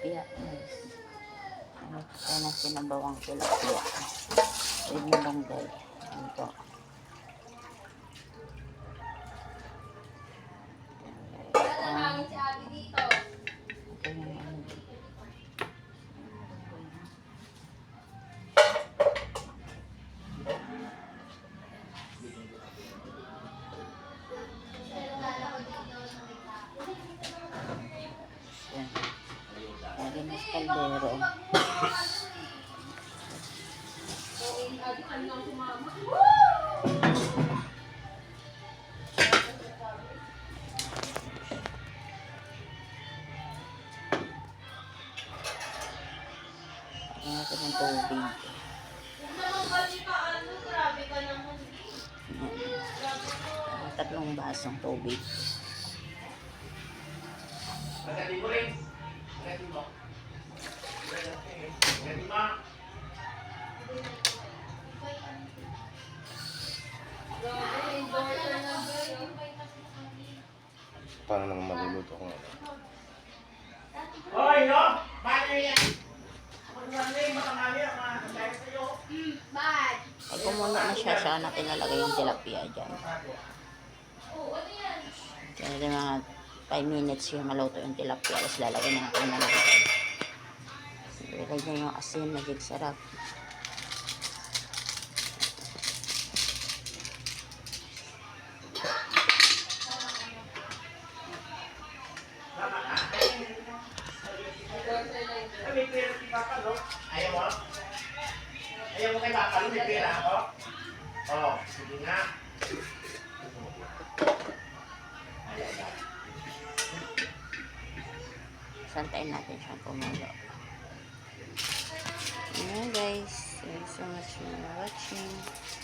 tilapia. Guys. Ano tayo na sinabawang tilapia. With malunggay. Ayan po. Lagi na sa kaldero. Natin ng tubig. Tatlong basong tubig. Paano naman maluluto ko nga? Hoy, no? Paano yan? Pag kumulo na siya, saka natin lalagay yung tilapia dyan. Kaya mga 5 minutes yung maluto yung tilapia. Tapos lalagay na natin yung malagay. Ilagay yung asin, magig sarap. May pera si Papa, no? Ayaw mo? Ayaw mo kay Papa, no? May pera ako? Oo, sige nga. Santayin natin siyang kumulo. Ayan guys. Thank you so much for watching.